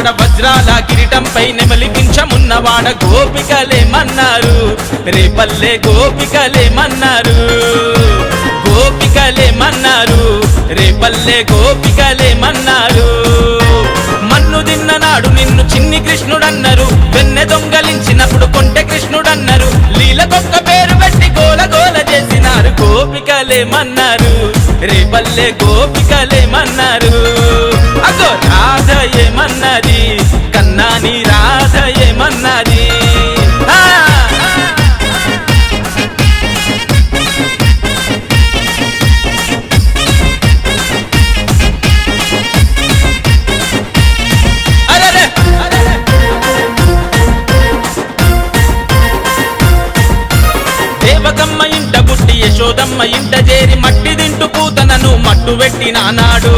వజ్రాల కిరీటంపై నెమలిపించమున్నవాడ గోపికలేమన్నారు, రేపల్లె గోపికలేమన్నారు, గోపికలేమన్నారు, రేపల్లె గోపికలేమన్నారు. మన్ను తిన్ననాడు నిన్ను చిన్ని కృష్ణుడన్నారు, వెన్నె దొంగలించినప్పుడు కొంటె కృష్ణుడన్నారు. లీలకొక్క పేరు పెట్టి గోల గోల చేసినారు, గోపికలేమన్నారు, రేపల్లె గోపికలేమన్నారు. అగో రాధ ఏమన్నది, కన్నాని రాధ ఏమన్నది. దేవకమ్మ ఇంట పుట్టి యశోదమ్మ ఇంట చేరి మట్టి దింటు పూతనను మట్టు పెట్టినానాడు.